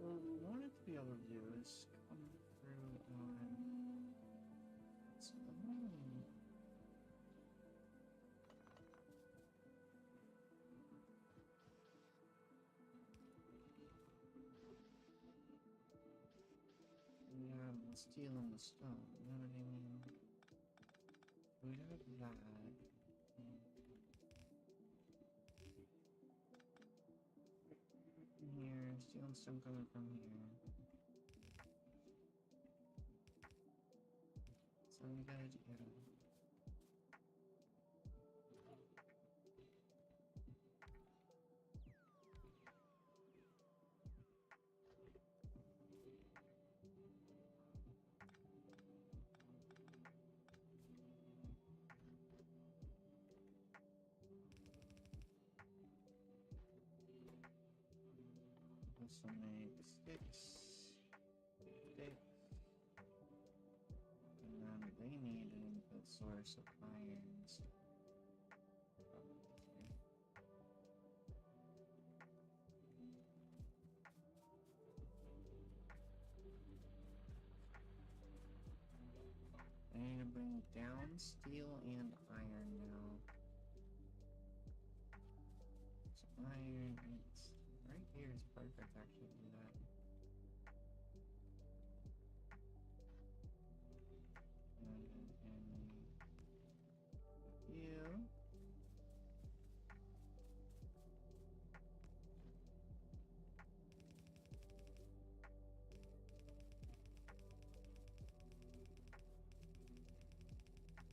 What we wanted to be able to do is come through on stone. We have the steel and the stone, you know what I mean? We have that. Here, steel and stone coming from here. So we gotta do this will make sticks. And then they need an input source of iron. So probably here. putting down steel and iron now. So iron, it's right here is perfect actually to do that. And you.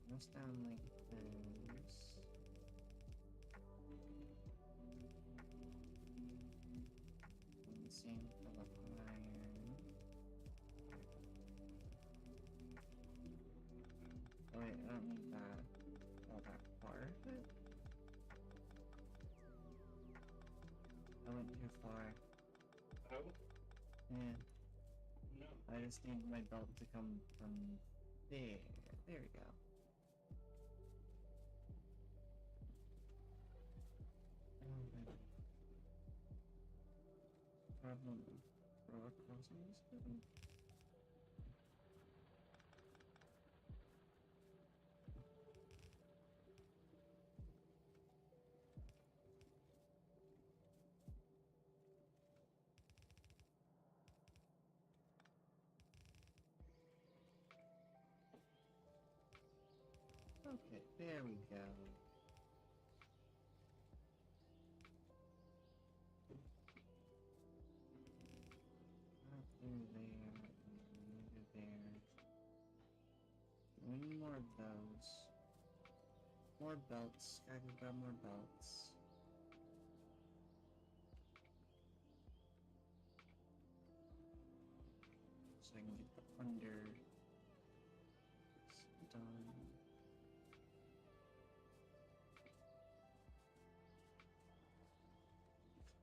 Goes down like this. And the same for the iron. Oh wait, I don't need that. All that part of it. I went too far. Oh? Yeah. No. I just need my belt to come from there. There we go. Problem rock crossing this button. Okay, there we go. Up through there, and over there. We need more of those. More belts. Gotta go grab more belts. So I can get the under done.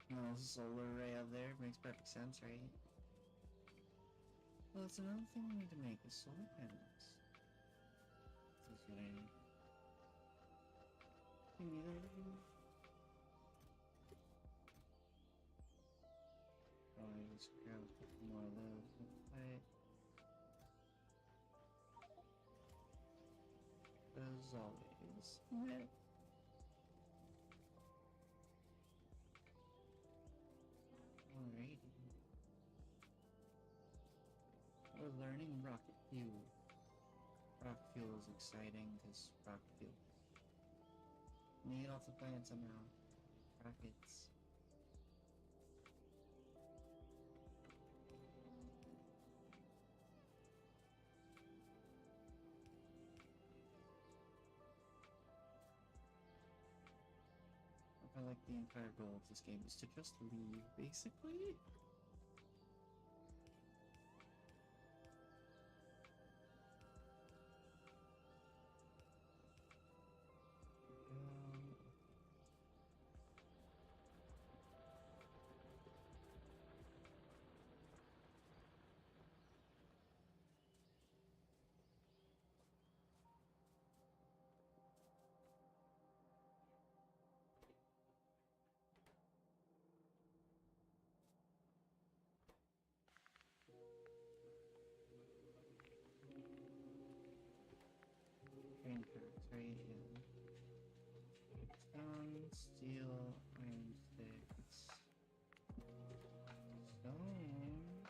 No, there's a solar array up there. Makes perfect sense, right? Well, that's another thing we need to make is solar panels. This is what I need. You need them? Oh, I just grab a couple more of those. Right. As always. Yeah. Alrighty. We're learning rocket fuel. Rock fuel is exciting because rock fuel. Need off the planet somehow. Rockets. I like the entire goal of this game is to just leave, basically. Train tracks, right? Yeah. Stone, steel, iron sticks. Stone.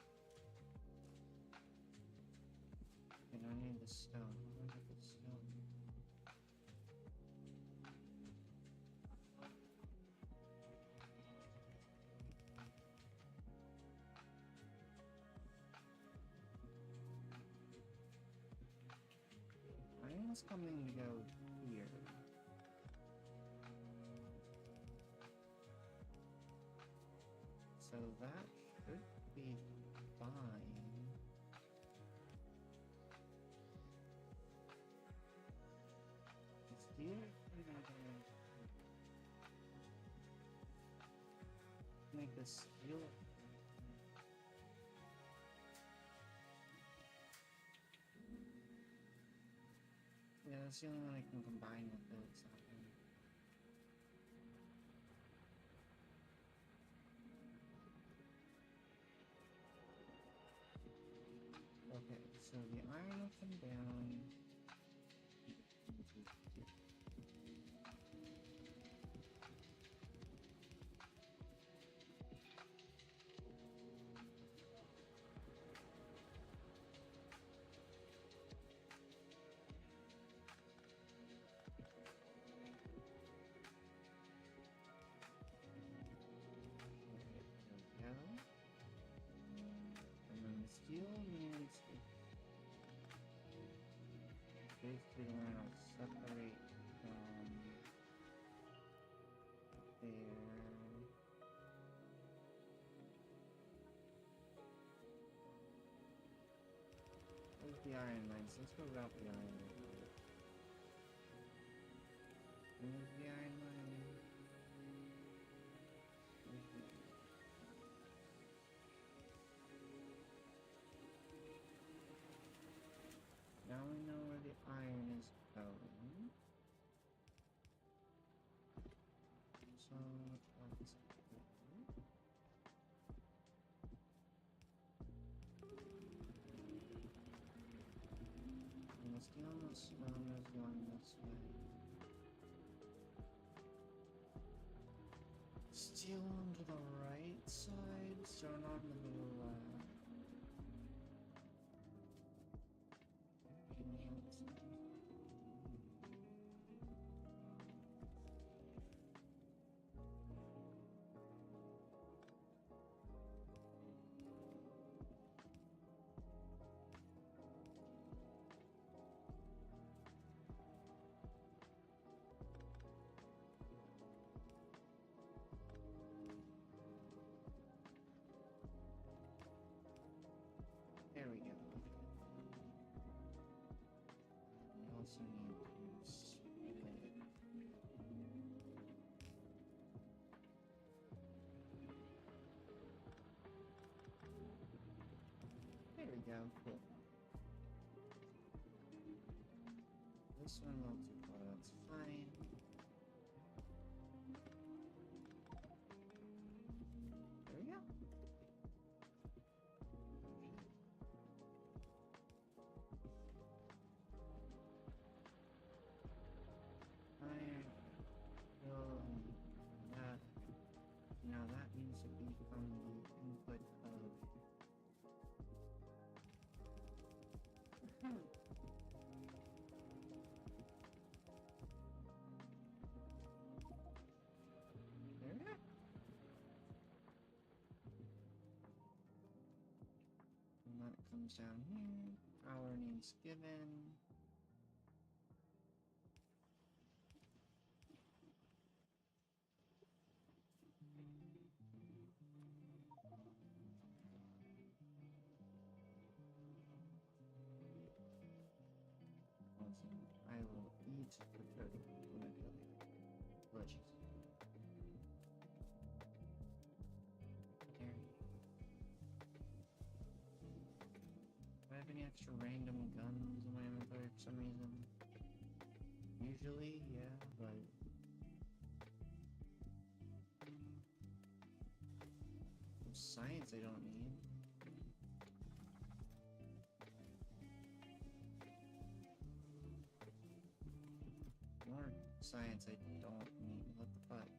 I don't need the stone. I don't get the stone. Iron's coming to go here. So that should be fine. It's here. Make this steel. Yeah, that's the only one I can combine with this. Okay, so the iron will come down. steel means basically the one I'll separate from there. Where's the iron mines? Let's go route the iron mine. Where's the iron mine? Where's the iron mine? Now we know where the iron is going. So let's go. And the steel and the stone is going this way. Steel onto the right side, stone onto the left. There we go. We also need to split it. There we go, cool. This one will do, well, that's fine. There we go. Iron, will, that. Now that needs to be from the input of. There we go. And that comes down here. Power needs given. Awesome. I will eat the turtle when I go later. Delicious. There. Do I have any extra random guns in my inventory for some reason? Usually, yeah, but science I don't need. More science I don't need. What the fuck?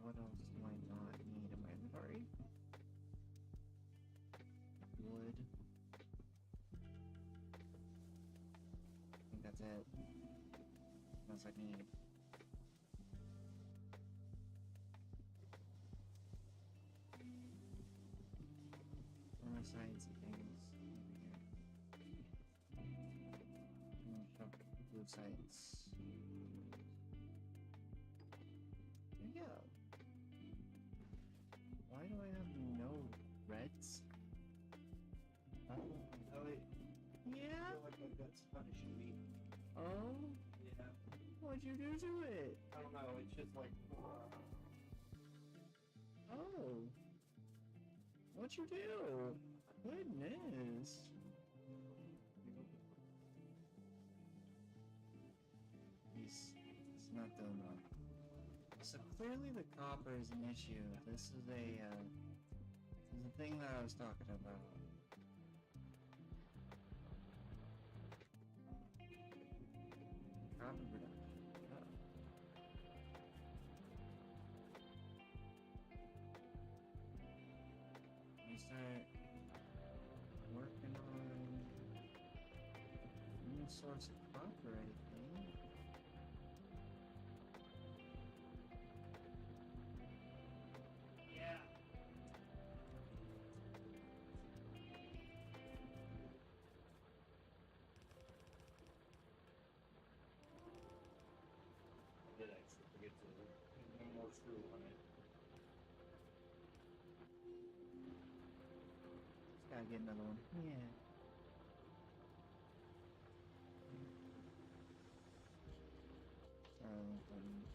What else do I not need in my inventory? Wood. I think that's it. What else I need? More sciencey things over here. Shop blue science. There we go. Why do I have no reds? Oh, Ellie, yeah? I feel like my gut's punishing me. Oh? Yeah. What'd you do to it? I don't know, it's just like... Oh. What'd you do? Goodness. He's not doing well. So clearly the copper is an issue. This is a thing that I was talking about. Copper production. Uh-oh. We start working on main source of copper, I think. Yeah. I did actually forget to put one more screw on it. Just gotta get another one. Yeah. Sorry if I'm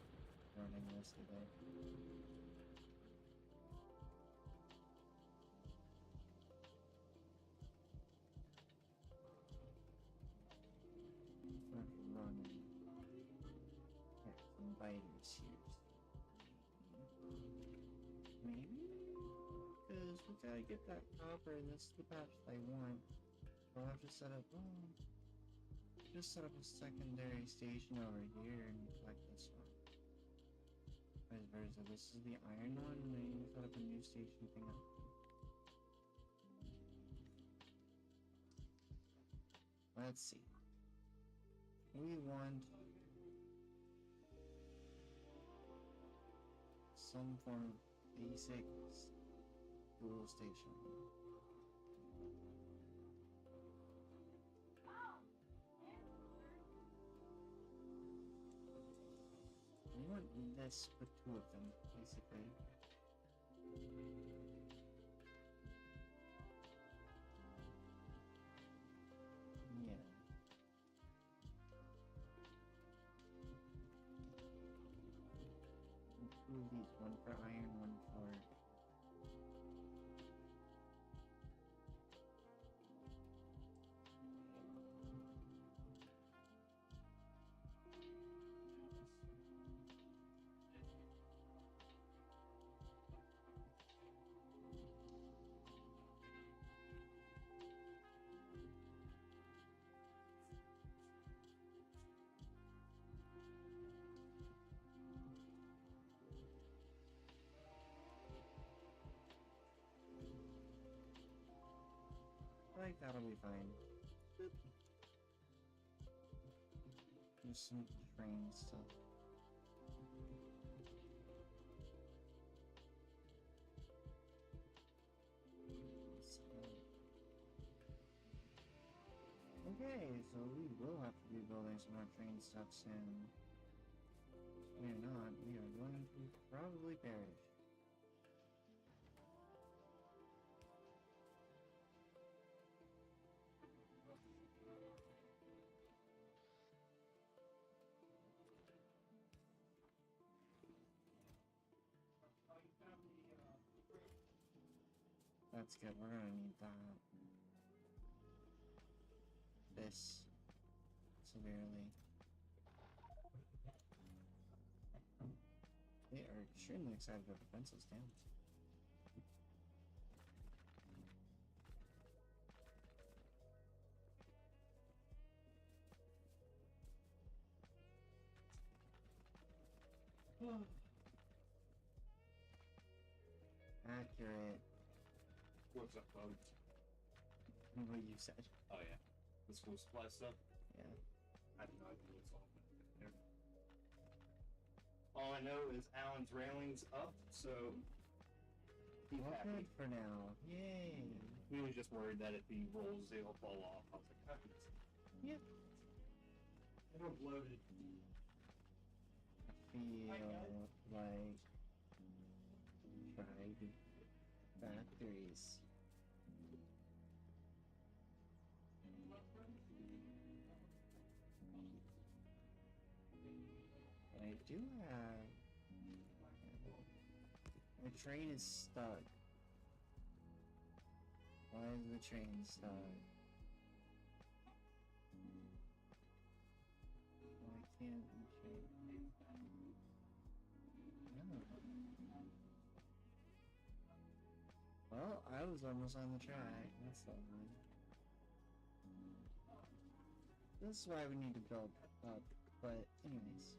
running this today. Not running. Yeah, some biters here. Maybe? Because we gotta get that copper, and this is the patch I want. I'll have to set up, just set up a secondary station over here and collect this one. Vice versa, this is the iron one, and then you set up a new station thing up. Let's see. We want some form of basic fuel station. I want this for two of them, basically. Yeah. Two of these, one for iron, one for... I think that'll be fine. Just some train stuff. Okay, so we will have to be building some more train stuff soon. If we are not, we are going to probably perish. That's good, we're gonna need that. This severely. They are extremely excited about defenses, damn. Accurate. What's up, bud? What you said. Oh yeah, the school supply stuff. Yeah. I have no idea what's all there. All I know is Alan's railing's up, so he's Well, happy. good for now. Yay. He was just worried that if he rolls, it'll fall off. I was like, oh, Yeah. it'll bloated. I feel like tried factories. But I do have... My train is stuck. Why is the train stuck? Why can't the train... Oh. Well, I was almost on the track. That's not good. This is why we need to build up. But anyways,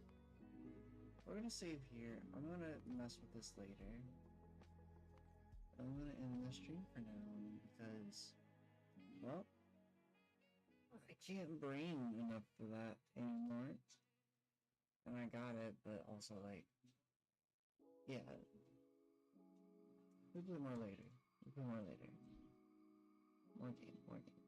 we're gonna save here. I'm gonna mess with this later. I'm gonna end the stream for now because, well, I can't brain enough for that anymore. And I got it, but also, like, yeah. We'll play more later. We'll play more later. More game, more game.